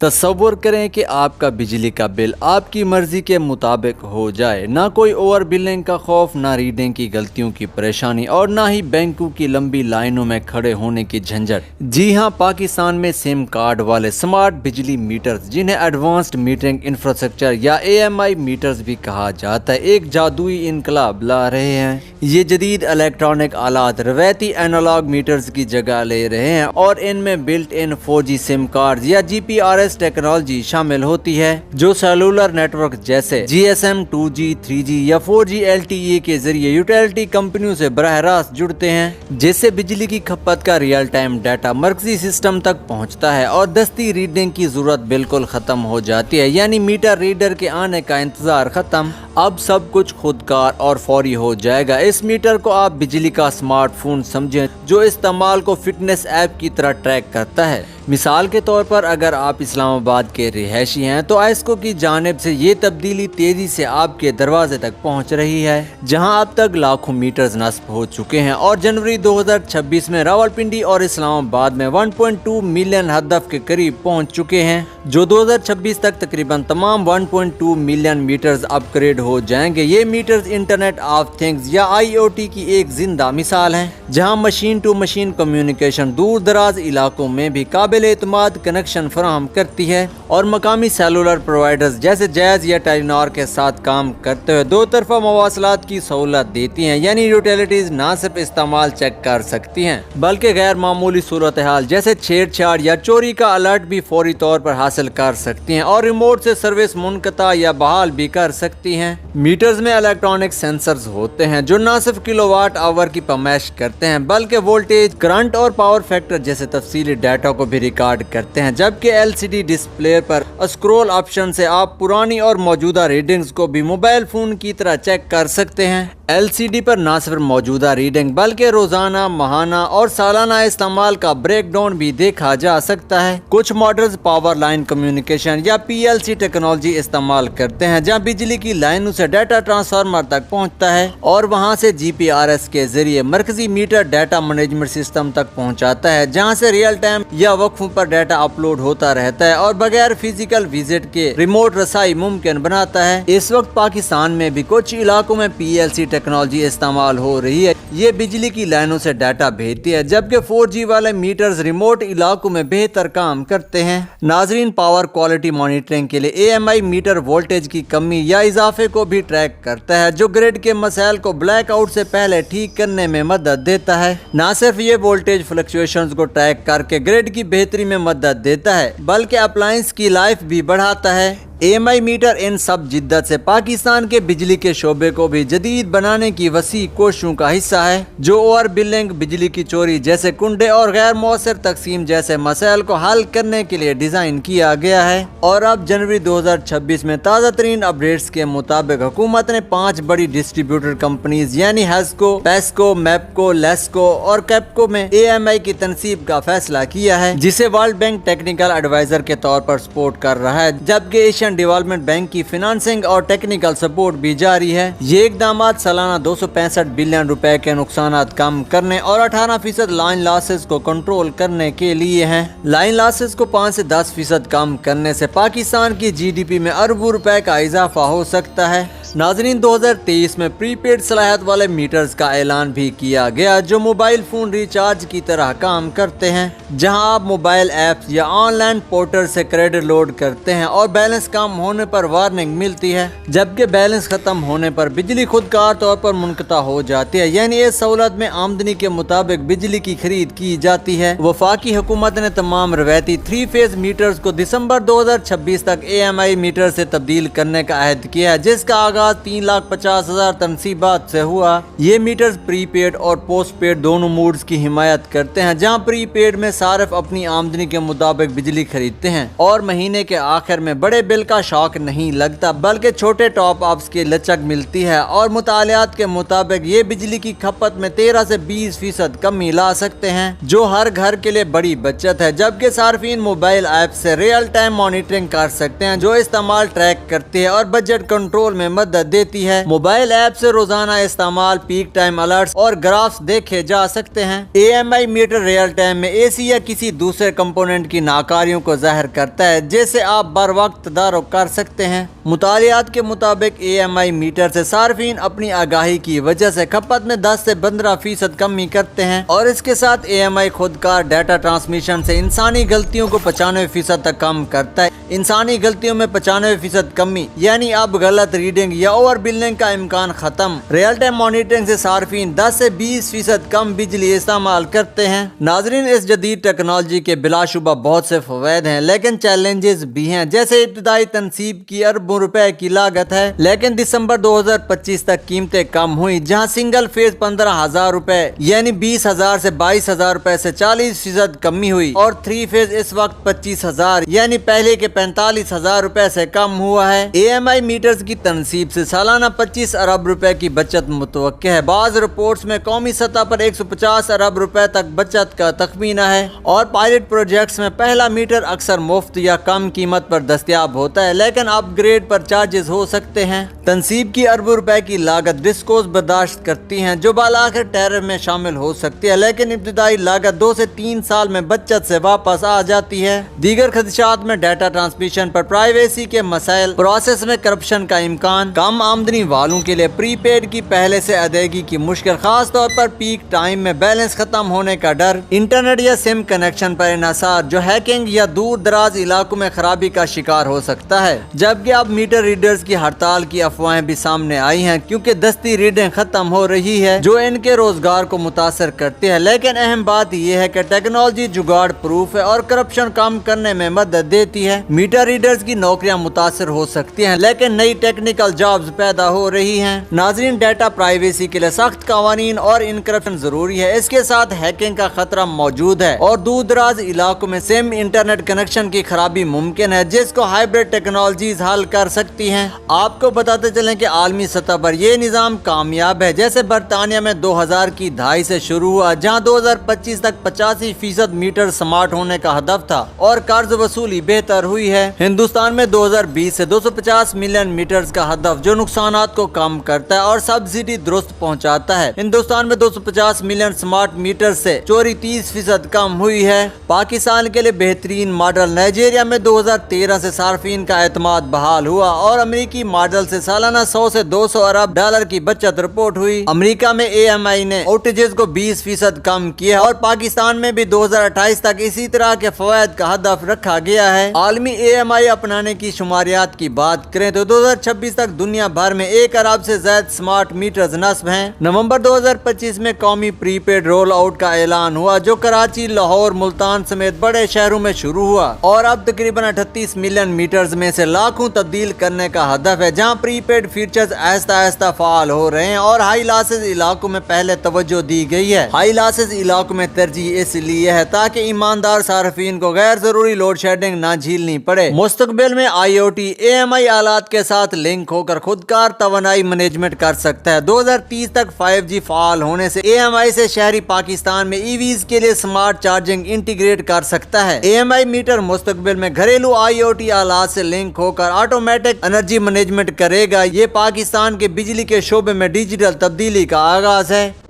تصور کریں کہ آپ کا بجلی کا بل آپ کی مرضی کے مطابق ہو جائے، نہ کوئی اوور بلنگ کا خوف، نہ ریڈنگ کی غلطیوں کی پریشانی اور نہ ہی بینکوں کی لمبی لائنوں میں کھڑے ہونے کی جھنجھٹ۔ جی ہاں، پاکستان میں سم کارڈ والے سمارٹ بجلی میٹرز، جنہیں ایڈوانسڈ میٹرنگ انفراسٹرکچر یا AMI میٹرز بھی کہا جاتا ہے، ایک جادوئی انقلاب لا رہے ہیں۔ یہ جدید الیکٹرانک آلات روایتی اینالاگ میٹرز کی جگہ لے رہے ہیں اور ان میں built in 4G some cards یا GPRS ٹیکنالوجی شامل ہوتی ہے، جو سیلولر نیٹ ورک جیسے GSM 2G 3G یا 4G LTE کے ذریعے یوٹیلٹی کمپنیوں سے براہ راست جڑتے ہیں، جس سے بجلی کی کھپت کا ریئل ٹائم ڈیٹا مرکزی سسٹم تک پہنچتا ہے اور دستی ریڈنگ کی ضرورت بالکل ختم ہو جاتی ہے، یعنی میٹر ریڈر کے آنے کا انتظار ختم۔ اب سب کچھ خودکار اور فوری ہو جائے گا۔ اس میٹر کو آپ بجلی کا اسمارٹ فون سمجھیں، جو استعمال کو فٹنس ایپ کی طرح ٹریک کرتا ہے۔ مثال کے طور پر اگر آپ اسلام آباد کے رہائشی ہیں تو آئسکو کی جانب سے یہ تبدیلی تیزی سے آپ کے دروازے تک پہنچ رہی ہے، جہاں اب تک لاکھوں میٹرز نصب ہو چکے ہیں اور جنوری 2026 میں راولپنڈی اور اسلام آباد میں 1.2 ملین ہدف کے قریب پہنچ چکے ہیں، جو 2026 تک تقریباً تمام 1.2 ملین میٹرز اپ گریڈ ہو جائیں گے۔ یہ میٹرز انٹرنیٹ آف تھنگز یا IoT کی ایک زندہ مثال ہیں، جہاں مشین ٹو مشین کمیونیکیشن دور دراز علاقوں میں بھی قابل اعتماد کنیکشن فراہم کرتی ہے اور مقامی سیلولر پرووائڈرز جیسے جیز یا ٹیلی نار کے ساتھ کام کرتے ہوئے دو طرفہ مواصلات کی سہولت دیتی ہیں، یعنی یوٹیلیٹیز نہ صرف استعمال چیک کر سکتی ہیں بلکہ غیر معمولی صورتحال جیسے چھیڑ چھاڑ یا چوری کا الرٹ بھی فوری طور پر حاصل کر سکتی ہیں اور ریموٹ سے سروس منقطع یا بحال بھی کر سکتی ہیں۔ میٹرز میں الیکٹرانک سینسرز ہوتے ہیں جو نہ صرف کلو واٹ آور کی پیمائش کرتے ہیں بلکہ وولٹیج، کرنٹ اور پاور فیکٹر جیسے تفصیلی ڈیٹا کو بھی ریکارڈ کرتے ہیں، جبکہ LCD ڈسپلے پر اسکرول آپشن سے آپ پرانی اور موجودہ ریڈنگز کو بھی موبائل فون کی طرح چیک کر سکتے ہیں۔ LCD پر نہ صرف موجودہ ریڈنگ بلکہ روزانہ، ماہانہ اور سالانہ استعمال کا بریک ڈاؤن بھی دیکھا جا سکتا ہے۔ کچھ ماڈلز پاور لائن کمیونیکیشن یا PLC ٹیکنالوجی استعمال کرتے ہیں، جہاں بجلی کی لائنوں سے ڈیٹا ٹرانسفارمر تک پہنچتا ہے اور وہاں سے GPRS کے ذریعے مرکزی میٹر ڈیٹا مینجمنٹ سسٹم تک پہنچاتا ہے، جہاں سے ریئل ٹائم یا وقفوں پر ڈیٹا اپلوڈ ہوتا رہتا ہے اور بغیر فزیکل وزٹ کے ریموٹ رسائی ممکن بناتا ہے۔ اس وقت پاکستان میں بھی کچھ علاقوں میں PLC ٹیکنالوجی استعمال ہو رہی ہے۔ یہ بجلی کی لائنوں سے ڈیٹا بھیجتی ہے، جبکہ 4G والے میٹرز ریموٹ علاقوں میں بہتر کام کرتے ہیں۔ ناظرین، پاور کوالٹی مانیٹرنگ کے لیے AMI میٹر وولٹیج کی کمی یا اضافے کو بھی ٹریک کرتا ہے، جو گرڈ کے مسائل کو بلیک آؤٹ سے پہلے ٹھیک کرنے میں مدد دیتا ہے۔ نہ صرف یہ وولٹیج فلکچویشنز کو ٹریک کر کے گرڈ کی بہتری میں مدد دیتا ہے بلکہ اپلائنس کی لائف بھی بڑھاتا ہے۔ AMI میٹر ان سب جدت سے پاکستان کے بجلی کے شعبے کو بھی جدید بنانے کی وسیع کوششوں کا حصہ ہے، جو اوور بلنگ، بجلی کی چوری جیسے کنڈے اور غیر مؤثر تقسیم جیسے مسائل کو حل کرنے کے لیے ڈیزائن کیا گیا ہے۔ اور اب جنوری 2026 میں تازہ ترین اپڈیٹس کے مطابق حکومت نے 5 بڑی ڈسٹریبیوٹر کمپنیز یعنی ہیسکو، پیسکو، میپکو، لیسکو اور کیپکو میں AMI کی تنصیب کا فیصلہ کیا ہے، جسے ورلڈ بینک ٹیکنیکل ایڈوائزر کے طور پر سپورٹ کر رہا ہے، جبکہ ایشین ڈیولپمنٹ بینک کی فنانسنگ اور ٹیکنیکل سپورٹ بھی جاری ہے۔ یہ اقدامات سالانہ 265 بلین روپے کے نقصانات کم کرنے اور 18% لائن لاسز کو کنٹرول کرنے کے لیے ہیں۔ لائن لاسز کو 5 سے 10% کم کرنے سے پاکستان کی GDP میں اربوں روپے کا اضافہ ہو سکتا ہے۔ ناظرین، 2023 میں پری پیڈ صلاحیت والے میٹرز کا اعلان بھی کیا گیا، جو موبائل فون ریچارج کی طرح کام کرتے ہیں، جہاں آپ موبائل ایپس یا آن لائن پورٹل سے کریڈٹ لوڈ کرتے ہیں اور بیلنس کم ہونے پر وارننگ ملتی ہے، جبکہ بیلنس ختم ہونے پر بجلی خودکار طور پر منقطع ہو جاتی ہے، یعنی اس سہولت میں آمدنی کے مطابق بجلی کی خرید کی جاتی ہے۔ وفاقی حکومت نے تمام روایتی 3 فیز میٹرز کو دسمبر 2026 تک AMI میٹر سے تبدیل کرنے کا عہد کیا ہے، جس کا آغاز 3,50,000 تنصیبات سے ہوا۔ یہ میٹرز پری پیڈ اور پوسٹ پیڈ دونوں موڈز کی حمایت کرتے ہیں، جہاں پری پیڈ میں صارف اپنی آمدنی کے مطابق بجلی خریدتے ہیں اور مہینے کے آخر میں بڑے بل کا شوق نہیں لگتا بلکہ چھوٹے ٹاپ اپس کی لچک ملتی ہے، اور مطالعات کے مطابق یہ بجلی کی کھپت میں 13 سے 20% کمی لا سکتے ہیں، جو ہر گھر کے لیے بڑی بچت ہے، جبکہ صارفین موبائل ایپ سے ریئل ٹائم مانیٹرنگ کر سکتے ہیں جو استعمال ٹریک کرتی ہے اور بجٹ کنٹرول میں مدد مدد دیتی ہے۔ موبائل ایپ سے روزانہ استعمال، پیک ٹائم الرٹس اور گرافس دیکھے جا سکتے ہیں۔ AMI میٹر ریئل ٹائم میں AC یا کسی دوسرے کمپوننٹ کی ناکاریوں کو ظاہر کرتا ہے جیسے آپ بر وقت تدارک کر سکتے ہیں۔ مطالعات کے مطابق AMI میٹر سے صارفین اپنی آگاہی کی وجہ سے کھپت میں 10 سے 15% کمی کرتے ہیں، اور اس کے ساتھ AMI خود کار ڈیٹا ٹرانسمیشن سے انسانی غلطیوں کو 95% تک کم کرتا ہے۔ انسانی غلطیوں میں 95% کمی یعنی اب غلط ریڈنگ یا اوور بلنگ کا امکان ختم۔ ریئل ٹائم مانیٹرنگ سے صارفین 10 سے 20% کم بجلی استعمال کرتے ہیں۔ ناظرین، اس جدید ٹیکنالوجی کے بلا شبہ بہت سے فوائد ہیں لیکن چیلنجز بھی ہیں، جیسے ابتدائی تنصیب کی اربوں روپے کی لاگت ہے، لیکن دسمبر 2025 تک قیمتیں کم ہوئی، جہاں سنگل فیز 15,000 روپے یعنی 20,000 سے 22,000 روپے سے 40% کمی ہوئی، اور 3 فیز اس وقت 25,000 یعنی پہلے کے 45,000 روپے سے کم ہوا ہے۔ AMI میٹرز کی تنصیب سے سالانہ 25 ارب روپے کی بچت متوقع ہے۔ بعض رپورٹس میں قومی سطح پر 150 ارب روپے تک بچت کا تخمینہ ہے، اور پائلٹ پروجیکٹس میں پہلا میٹر اکثر مفت یا کم قیمت پر دستیاب ہوتا ہے، لیکن اپ گریڈ پر چارجز ہو سکتے ہیں۔ تنصیب کی اربوں روپے کی لاگت ڈسکوز برداشت کرتی ہیں جو بالآخر ٹیرف میں شامل ہو سکتی ہے، لیکن ابتدائی لاگت 2 سے 3 سال میں بچت سے واپس آ جاتی ہے۔ دیگر خدشات میں ڈیٹا ٹرانسمیشن پر پرائیویسی کے مسائل، پروسیس میں کرپشن کا امکان، کم آمدنی والوں کے لیے پری پیڈ کی پہلے سے ادائیگی کی مشکل، خاص طور پر پیک ٹائم میں بیلنس ختم ہونے کا ڈر، انٹرنیٹ یا سم کنیکشن پر انحصار جو ہیکنگ یا دور دراز علاقوں میں خرابی کا شکار ہو سکتا ہے۔ جبکہ اب میٹر ریڈرز کی ہڑتال کی افواہیں بھی سامنے آئی ہیں کیونکہ دستی ریڈنگ ختم ہو رہی ہے جو ان کے روزگار کو متاثر کرتی ہے، لیکن اہم بات یہ ہے کہ ٹیکنالوجی جگاڑ پروف ہے اور کرپشن کم کرنے میں مدد دیتی ہے۔ میٹر ریڈرز کی نوکریاں متاثر ہو سکتی ہیں لیکن نئی ٹیکنیکل جابز پیدا ہو رہی ہیں۔ ناظرین، ڈیٹا پرائیویسی کے لیے سخت قوانین اور انکرپشن ضروری ہے، اس کے ساتھ ہیکنگ کا خطرہ موجود ہے اور دور دراز علاقوں میں سم انٹرنیٹ کنیکشن کی خرابی ممکن ہے جس کو ہائبرڈ ٹیکنالوجیز حل کر سکتی ہیں۔ آپ کو بتاتے چلیں کہ عالمی سطح پر یہ نظام کامیاب ہے، جیسے برطانیہ میں 2000 کی دہائی سے شروع ہوا جہاں 2025 تک 85% میٹر سمارٹ ہونے کا ہدف تھا اور قرض وصولی بہتر ہوئی ہے۔ ہندوستان میں 2020 سے 250 ملین میٹرز کا ہدف جو نقصانات کو کم کرتا ہے اور سبسڈی درست پہنچاتا ہے۔ ہندوستان میں 250 ملین سمارٹ میٹر سے چوری 30% کم ہوئی ہے۔ پاکستان کے لیے بہترین ماڈل نائجیریا میں 2013 سے صارفین کا اعتماد بحال ہوا اور امریکی ماڈل سے سالانہ 100 سے 200 ارب ڈالر کی بچت رپورٹ ہوئی۔ امریکہ میں AMI نے اوٹیجز کو 20% کم کیا اور پاکستان میں بھی 2028 تک اسی طرح کے فوائد کا ہدف رکھا گیا ہے۔ عالمی AMI اپنانے کی شماریات کی بات کریں تو 2026 تک دنیا بھر میں 1 ارب سے زائد سمارٹ میٹرز نصب ہیں۔ نومبر 2025 میں قومی پری پیڈ رول آؤٹ کا اعلان ہوا جو کراچی، لاہور، ملتان سمیت بڑے شہروں میں شروع ہوا اور اب تقریباً 38 ملین میٹرز میں سے لاکھوں تبدیل کرنے کا ہدف ہے، جہاں پری پیڈ فیچرز آہستہ آہستہ فعال ہو رہے ہیں اور ہائی لاسز علاقوں میں پہلے توجہ دی گئی ہے۔ ہائی لاسز علاقوں میں ترجیح اس لیے ہے تاکہ ایماندار صارفین کو غیر ضروری لوڈ شیڈنگ نہ جھیلنی پڑے۔ مستقبل میں IoT AMI آلات کے ساتھ لنک ہو کر خود کار توانائی مینجمنٹ کر سکتا ہے۔ 2030 تک 5G فعال ہونے سے AMI سے شہری پاکستان میں EVs کے لیے سمارٹ چارجنگ انٹیگریٹ کر سکتا ہے۔ AMI میٹر مستقبل میں گھریلو IoT آلات سے لنک ہو کر آٹومیٹک انرجی مینجمنٹ کرے گا۔ یہ پاکستان کے بجلی کے شعبے میں ڈیجیٹل تبدیلی کا آغاز ہے۔